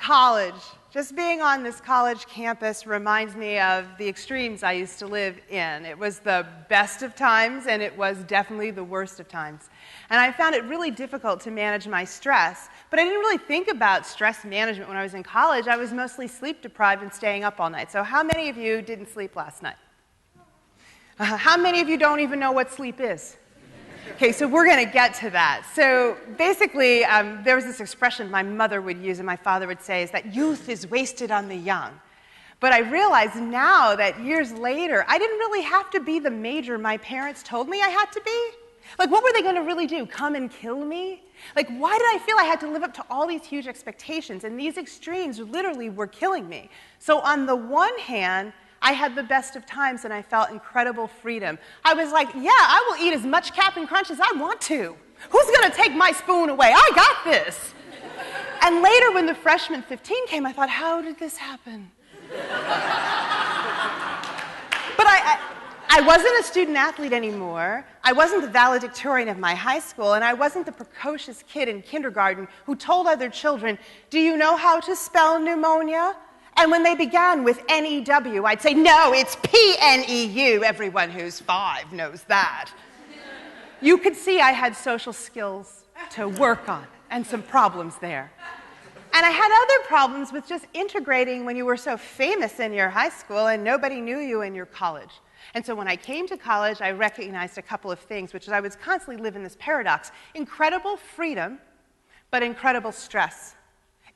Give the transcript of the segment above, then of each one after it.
College. Just being on this college campus reminds me of the extremes I used to live in. It was the best of times, and it was definitely the worst of times. And I found it really difficult to manage my stress. But I didn't really think about stress management when I was in college. I was mostly sleep deprived and staying up all night. So how many of you didn't sleep last night? How many of you don't even know what sleep is? Okay, so we're going to get to that. So basically, there was this expression my mother would use and my father would say, is that youth is wasted on the young. But I realize now that years later, I didn't really have to be the major my parents told me I had to be. Like, what were they going to really do? Come and kill me? Like, why did I feel I had to live up to all these huge expectations? And these extremes literally were killing me. So on the one hand, I had the best of times and I felt incredible freedom. I was like, yeah, I will eat as much Cap'n Crunch as I want to. Who's going to take my spoon away? I got this. And later when the freshman 15 came, I thought, how did this happen? But I wasn't a student athlete anymore. I wasn't the valedictorian of my high school, and I wasn't the precocious kid in kindergarten who told other children, do you know how to spell pneumonia? And when they began with N-E-W, I'd say, no, it's P-N-E-U. Everyone who's 5 knows that. You could see I had social skills to work on and some problems there. And I had other problems with just integrating when you were so famous in your high school and nobody knew you in your college. And so when I came to college, I recognized a couple of things, which is I was constantly living this paradox. Incredible freedom, but incredible stress.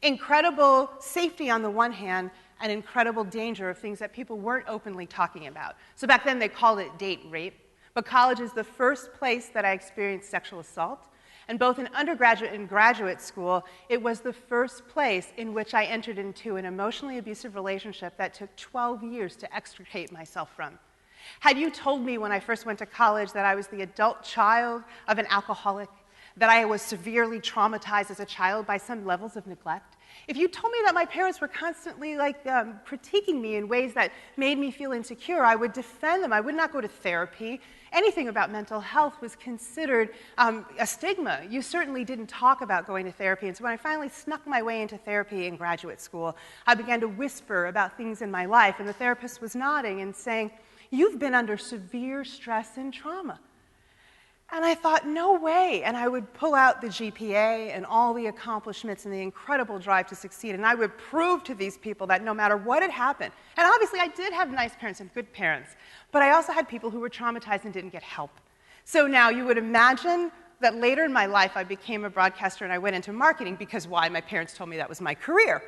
Incredible safety on the one hand, and incredible danger of things that people weren't openly talking about. So back then they called it date rape, but college is the first place that I experienced sexual assault. And both in undergraduate and graduate school, it was the first place in which I entered into an emotionally abusive relationship that took 12 years to extricate myself from. Had you told me when I first went to college that I was the adult child of an alcoholic, that I was severely traumatized as a child by some levels of neglect, if you told me that my parents were constantly critiquing me in ways that made me feel insecure, I would defend them. I would not go to therapy. Anything about mental health was considered a stigma. You certainly didn't talk about going to therapy. And so when I finally snuck my way into therapy in graduate school, I began to whisper about things in my life, and the therapist was nodding and saying, you've been under severe stress and trauma. And I thought, no way. And I would pull out the GPA and all the accomplishments and the incredible drive to succeed. And I would prove to these people that no matter what had happened, and obviously I did have nice parents and good parents, but I also had people who were traumatized and didn't get help. So now you would imagine that later in my life I became a broadcaster and I went into marketing because why? My parents told me that was my career.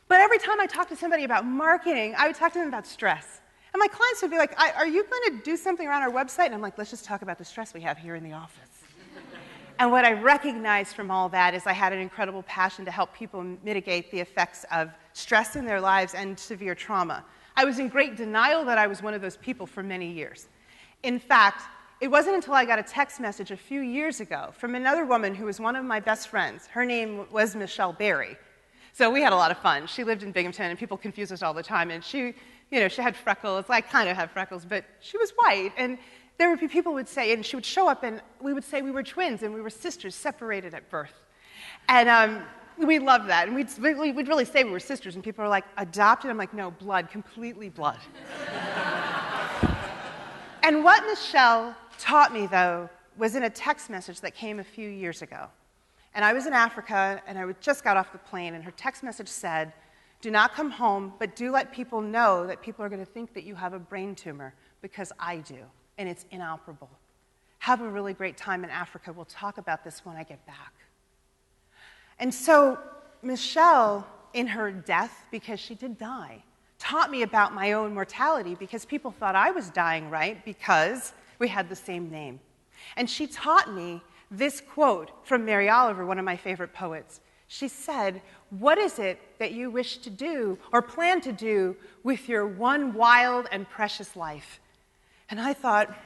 But every time I talked to somebody about marketing, I would talk to them about stress. And my clients would be like, are you going to do something around our website? And I'm like, let's just talk about the stress we have here in the office. And what I recognized from all that is I had an incredible passion to help people mitigate the effects of stress in their lives and severe trauma. I was in great denial that I was one of those people for many years. In fact, it wasn't until I got a text message a few years ago from another woman who was one of my best friends. Her name was Michelle Berry. So we had a lot of fun. She lived in Binghamton, and people confuse us all the time. And she had freckles. I kind of had freckles, but she was white. And there would be people who would say, and she would show up, and we would say we were twins, and we were sisters separated at birth. And we loved that. And we'd really say we were sisters, and people were like, adopted? I'm like, no, blood, completely blood. And what Michelle taught me, though, was in a text message that came a few years ago. And I was in Africa, and I just got off the plane, and her text message said, do not come home, but do let people know that people are going to think that you have a brain tumor, because I do, and it's inoperable. Have a really great time in Africa. We'll talk about this when I get back. And so Michelle, in her death, because she did die, taught me about my own mortality because people thought I was dying, right? Because we had the same name. And she taught me this quote from Mary Oliver, one of my favorite poets. She said, what is it that you wish to do or plan to do with your one wild and precious life? And I thought,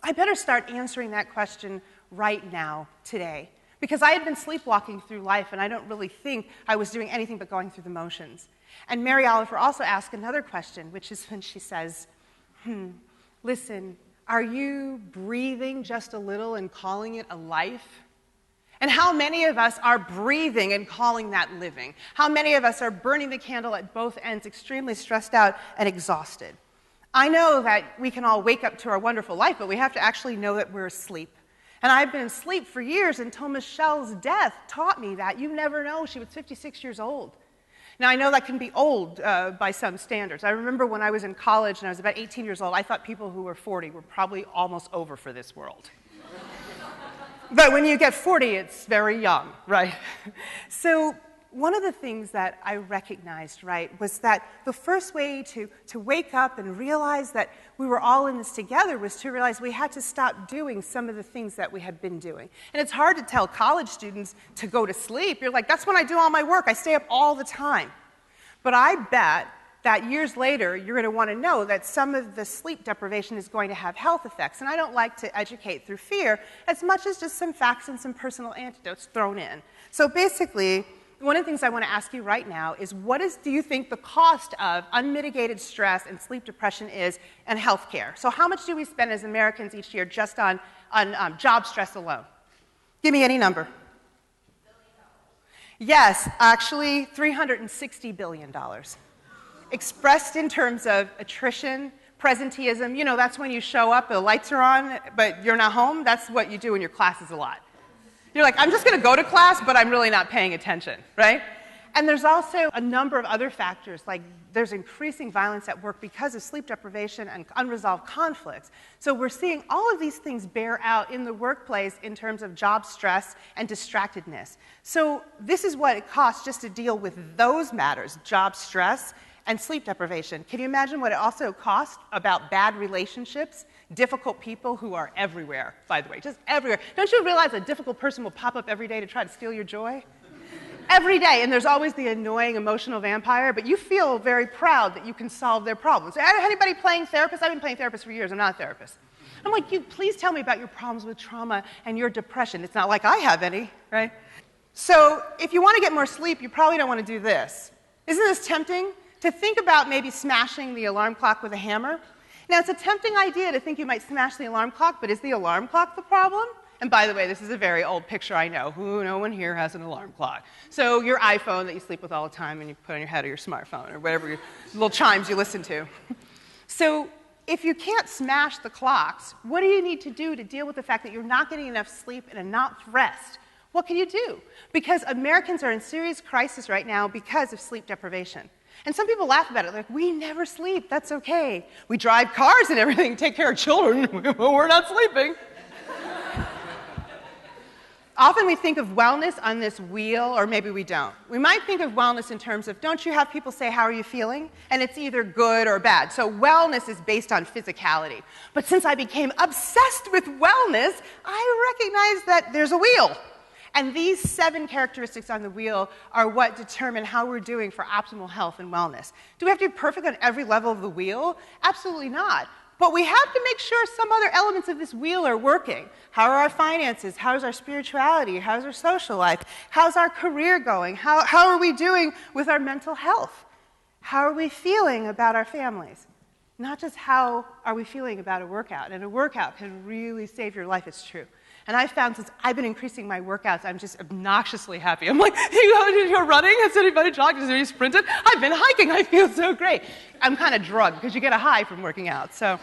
I better start answering that question right now, today. Because I had been sleepwalking through life, and I don't really think I was doing anything but going through the motions. And Mary Oliver also asked another question, which is when she says, listen, are you breathing just a little and calling it a life? And how many of us are breathing and calling that living? How many of us are burning the candle at both ends, extremely stressed out and exhausted? I know that we can all wake up to our wonderful life, but we have to actually know that we're asleep. And I've been asleep for years until Michelle's death taught me that. You never know. She was 56 years old. Now, I know that can be old by some standards. I remember when I was in college and I was about 18 years old, I thought people who were 40 were probably almost over for this world. But when you get 40, it's very young, right? So one of the things that I recognized, right, was that the first way to wake up and realize that we were all in this together was to realize we had to stop doing some of the things that we had been doing. And it's hard to tell college students to go to sleep. You're like, that's when I do all my work. I stay up all the time. But I bet that years later, you're going to want to know that some of the sleep deprivation is going to have health effects. And I don't like to educate through fear as much as just some facts and some personal antidotes thrown in. So basically, one of the things I want to ask you right now is do you think the cost of unmitigated stress and sleep depression is in healthcare? So how much do we spend as Americans each year just on job stress alone? Give me any number. Yes, actually $360 billion. Expressed in terms of attrition, presenteeism, you know, that's when you show up, the lights are on, but you're not home. That's what you do in your classes a lot. You're like, I'm just going to go to class, but I'm really not paying attention, right? And there's also a number of other factors, like there's increasing violence at work because of sleep deprivation and unresolved conflicts. So we're seeing all of these things bear out in the workplace in terms of job stress and distractedness. So this is what it costs just to deal with those matters, job stress and sleep deprivation. Can you imagine what it also costs about bad relationships, difficult people who are everywhere, by the way, just everywhere. Don't you realize a difficult person will pop up every day to try to steal your joy? Every day, and there's always the annoying emotional vampire, but you feel very proud that you can solve their problems. Anybody playing therapist? I've been playing therapist for years. I'm not a therapist. I'm like, please tell me about your problems with trauma and your depression. It's not like I have any, right? So if you want to get more sleep, you probably don't want to do this. Isn't this tempting? To think about maybe smashing the alarm clock with a hammer. Now, it's a tempting idea to think you might smash the alarm clock, but is the alarm clock the problem? And by the way, this is a very old picture, I know. No one here has an alarm clock. So your iPhone that you sleep with all the time and you put on your head, or your smartphone, or whatever your little chimes you listen to. So if you can't smash the clocks, what do you need to do to deal with the fact that you're not getting enough sleep and enough rest? What can you do? Because Americans are in serious crisis right now because of sleep deprivation. And some people laugh about it, like, we never sleep, that's okay. We drive cars and everything, take care of children, we're not sleeping. Often we think of wellness on this wheel, or maybe we don't. We might think of wellness in terms of, don't you have people say, how are you feeling? And it's either good or bad. So wellness is based on physicality. But since I became obsessed with wellness, I recognize that there's a wheel. And these 7 characteristics on the wheel are what determine how we're doing for optimal health and wellness. Do we have to be perfect on every level of the wheel? Absolutely not. But we have to make sure some other elements of this wheel are working. How are our finances? How's our spirituality? How's our social life? How's our career going? How are we doing with our mental health? How are we feeling about our families? Not just how are we feeling about a workout. And a workout can really save your life, it's true. And I've found since I've been increasing my workouts, I'm just obnoxiously happy. I'm like, you're running? Has anybody jogged? Has anybody sprinted? I've been hiking. I feel so great. I'm kind of drugged because you get a high from working out. So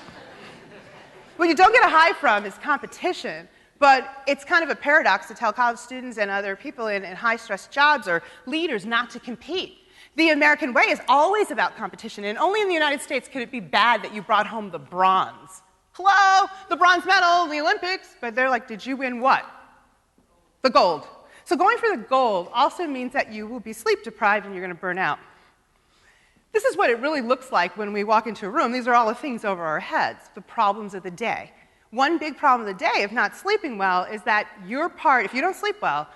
what you don't get a high from is competition. But it's kind of a paradox to tell college students and other people in high-stress jobs or leaders not to compete. The American way is always about competition. And only in the United States could it be bad that you brought home the bronze. Hello, the bronze medal in the Olympics. But they're like, did you win what? The gold. So going for the gold also means that you will be sleep deprived and you're going to burn out. This is what it really looks like when we walk into a room. These are all the things over our heads, the problems of the day. One big problem of the day of not sleeping well is that if you don't sleep well,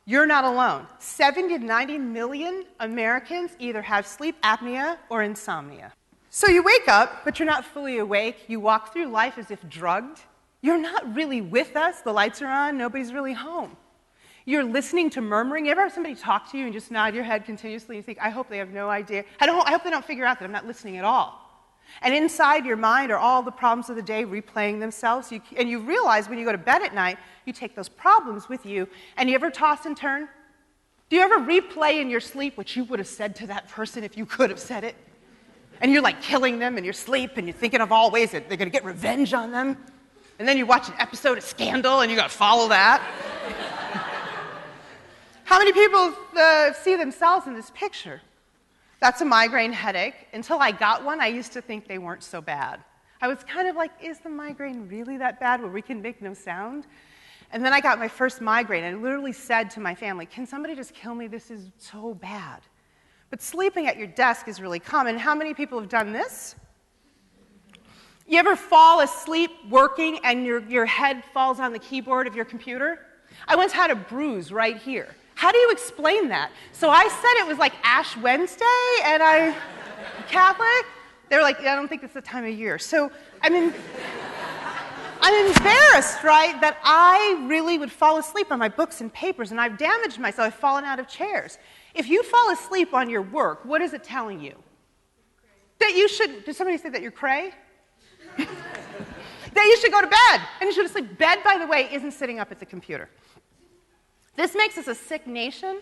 you're not alone. 70 to 90 million Americans either have sleep apnea or insomnia. So you wake up, but you're not fully awake. You walk through life as if drugged. You're not really with us. The lights are on. Nobody's really home. You're listening to murmuring. You ever have somebody talk to you and just nod your head continuously? You think, I hope they have no idea. I hope they don't figure out that I'm not listening at all. And inside your mind are all the problems of the day replaying themselves. And you realize when you go to bed at night, you take those problems with you. And you ever toss and turn? Do you ever replay in your sleep what you would have said to that person if you could have said it? And you're like killing them in your sleep, and you're thinking of all ways that they're going to get revenge on them. And then you watch an episode of Scandal, and you got to follow that. How many people see themselves in this picture? That's a migraine headache. Until I got one, I used to think they weren't so bad. I was kind of like, is the migraine really that bad where we can make no sound? And then I got my first migraine, and I literally said to my family, can somebody just kill me? This is so bad. But sleeping at your desk is really common. How many people have done this? You ever fall asleep working and your head falls on the keyboard of your computer? I once had a bruise right here. How do you explain that? So I said it was like Ash Wednesday, and Catholic. They were like, yeah, I don't think it's the time of year. So I'm embarrassed, right, that I really would fall asleep on my books and papers, and I've damaged myself. I've fallen out of chairs. If you fall asleep on your work, what is it telling you? That you should, did somebody say that you're cray? That you should go to bed, and you should sleep. Bed, by the way, isn't sitting up at the computer. This makes us a sick nation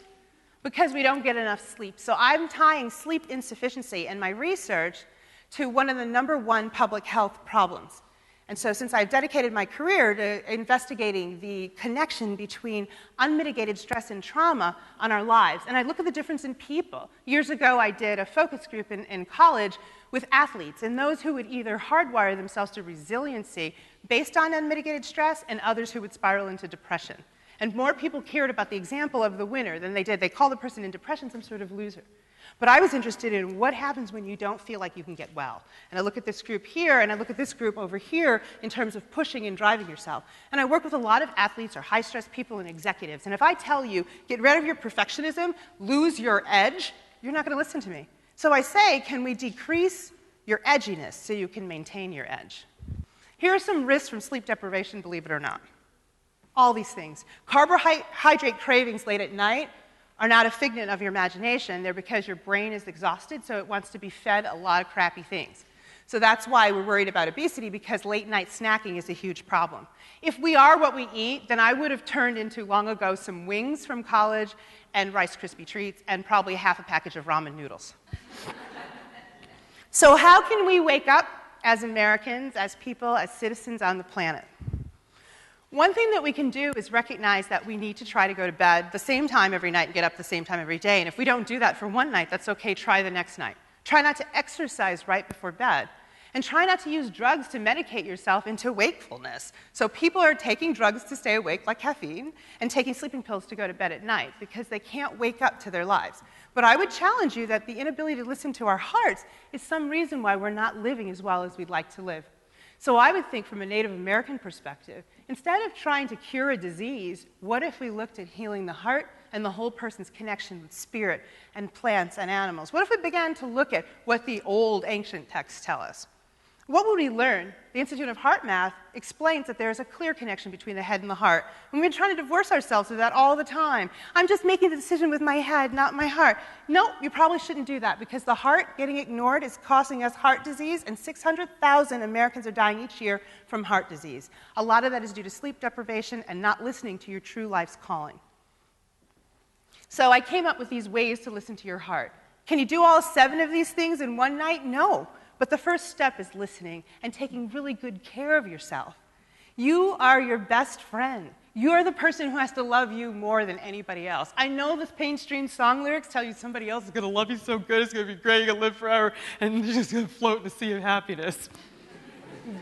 because we don't get enough sleep. So I'm tying sleep insufficiency and my research to one of the #1 public health problems. And so since I've dedicated my career to investigating the connection between unmitigated stress and trauma on our lives, and I look at the difference in people. Years ago, I did a focus group in college with athletes, and those who would either hardwire themselves to resiliency based on unmitigated stress, and others who would spiral into depression. And more people cared about the example of the winner than they did. They called the person in depression some sort of loser. But I was interested in what happens when you don't feel like you can get well. And I look at this group here, and I look at this group over here in terms of pushing and driving yourself. And I work with a lot of athletes or high-stress people and executives. And if I tell you, get rid of your perfectionism, lose your edge, you're not going to listen to me. So I say, can we decrease your edginess so you can maintain your edge? Here are some risks from sleep deprivation, believe it or not. All these things. Carbohydrate cravings late at night are not a figment of your imagination. They're because your brain is exhausted, so it wants to be fed a lot of crappy things. So that's why we're worried about obesity, because late night snacking is a huge problem. If we are what we eat, then I would have turned into, long ago, some wings from college and Rice Krispie treats and probably half a package of ramen noodles. So how can we wake up as Americans, as people, as citizens on the planet? One thing that we can do is recognize that we need to try to go to bed the same time every night and get up the same time every day. And if we don't do that for one night, that's okay, try the next night. Try not to exercise right before bed. And try not to use drugs to medicate yourself into wakefulness. So people are taking drugs to stay awake, like caffeine, and taking sleeping pills to go to bed at night because they can't wake up to their lives. But I would challenge you that the inability to listen to our hearts is some reason why we're not living as well as we'd like to live. So I would think from a Native American perspective, instead of trying to cure a disease, what if we looked at healing the heart and the whole person's connection with spirit and plants and animals? What if we began to look at what the old ancient texts tell us? What would we learn? The Institute of Heart Math explains that there is a clear connection between the head and the heart. And we've been trying to divorce ourselves of that all the time. I'm just making the decision with my head, not my heart. No, you probably shouldn't do that, because the heart getting ignored is causing us heart disease, and 600,000 Americans are dying each year from heart disease. A lot of that is due to sleep deprivation and not listening to your true life's calling. So I came up with these ways to listen to your heart. Can you do all 7 of these things in one night? No. But the first step is listening and taking really good care of yourself. You are your best friend. You're the person who has to love you more than anybody else. I know the mainstream song lyrics tell you somebody else is going to love you so good, it's going to be great, you're going to live forever, and you're just going to float in the sea of happiness.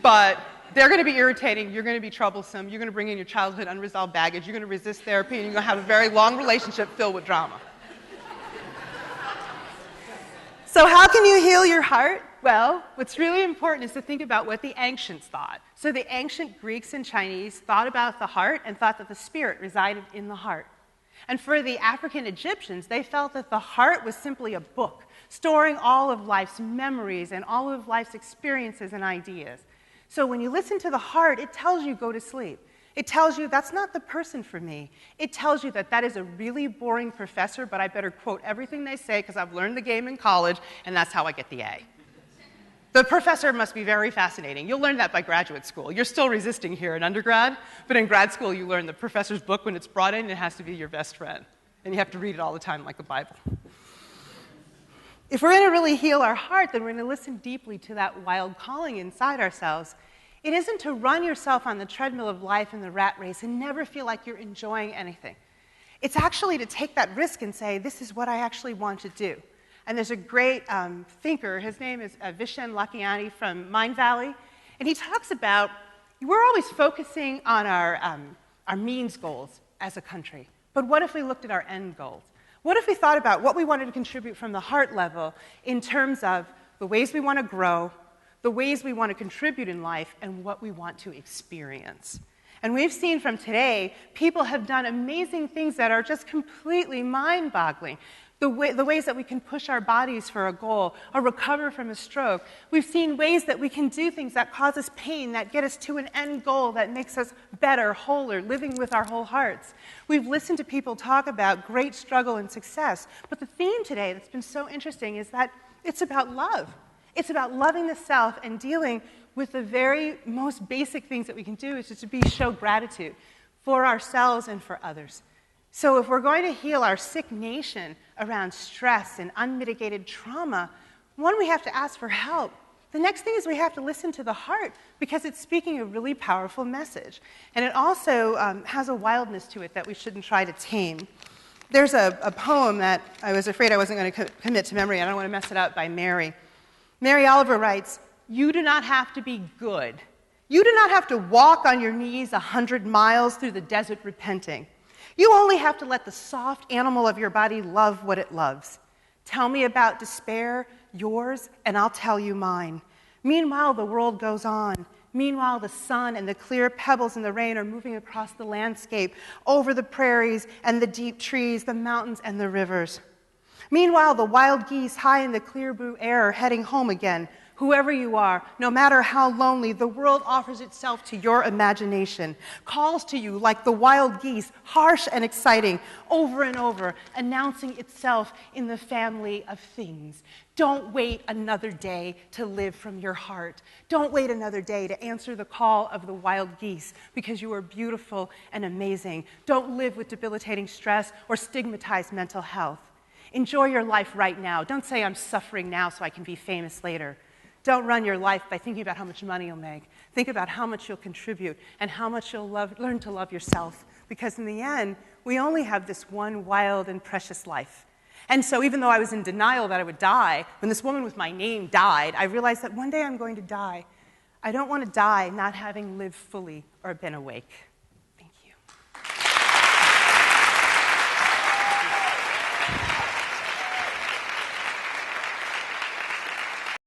But they're going to be irritating, you're going to be troublesome, you're going to bring in your childhood unresolved baggage, you're going to resist therapy, and you're going to have a very long relationship filled with drama. So how can you heal your heart? Well, what's really important is to think about what the ancients thought. So the ancient Greeks and Chinese thought about the heart and thought that the spirit resided in the heart. And for the African Egyptians, they felt that the heart was simply a book, storing all of life's memories and all of life's experiences and ideas. So when you listen to the heart, it tells you go to sleep. It tells you that's not the person for me. It tells you that that is a really boring professor, but I better quote everything they say because I've learned the game in college, and that's how I get the A. The professor must be very fascinating. You'll learn that by graduate school. You're still resisting here in undergrad, but in grad school you learn the professor's book, when it's brought in, it has to be your best friend. And you have to read it all the time like the Bible. If we're going to really heal our heart, then we're going to listen deeply to that wild calling inside ourselves. It isn't to run yourself on the treadmill of life in the rat race and never feel like you're enjoying anything. It's actually to take that risk and say, this is what I actually want to do. And there's a great thinker, his name is Vishen Lakhiani from Mind Valley, and he talks about, we're always focusing on our means goals as a country, but what if we looked at our end goals? What if we thought about what we wanted to contribute from the heart level in terms of the ways we want to grow, the ways we want to contribute in life, and what we want to experience? And we've seen from today, people have done amazing things that are just completely mind-boggling. The ways that we can push our bodies for a goal or recover from a stroke. We've seen ways that we can do things that cause us pain, that get us to an end goal that makes us better, wholer, living with our whole hearts. We've listened to people talk about great struggle and success. But the theme today that's been so interesting is that it's about love. It's about loving the self and dealing with the very most basic things that we can do, is just to show gratitude for ourselves and for others. So if we're going to heal our sick nation around stress and unmitigated trauma, one, we have to ask for help. The next thing is we have to listen to the heart, because it's speaking a really powerful message. And it also has a wildness to it that we shouldn't try to tame. There's a poem that I was afraid I wasn't going to commit to memory. I don't want to mess it up, by Mary. Mary Oliver writes, "You do not have to be good. You do not have to walk on your knees 100 miles through the desert repenting. You only have to let the soft animal of your body love what it loves. Tell me about despair, yours, and I'll tell you mine. Meanwhile, the world goes on. Meanwhile, the sun and the clear pebbles in the rain are moving across the landscape, over the prairies and the deep trees, the mountains and the rivers. Meanwhile, the wild geese high in the clear blue air are heading home again. Whoever you are, no matter how lonely, the world offers itself to your imagination, calls to you like the wild geese, harsh and exciting, over and over, announcing itself in the family of things. Don't wait another day to live from your heart. Don't wait another day to answer the call of the wild geese, because you are beautiful and amazing. Don't live with debilitating stress or stigmatize mental health. Enjoy your life right now. Don't say, I'm suffering now so I can be famous later. Don't run your life by thinking about how much money you'll make. Think about how much you'll contribute and how much you'll learn to love yourself. Because in the end, we only have this one wild and precious life. And so even though I was in denial that I would die, when this woman with my name died, I realized that one day I'm going to die. I don't want to die not having lived fully or been awake.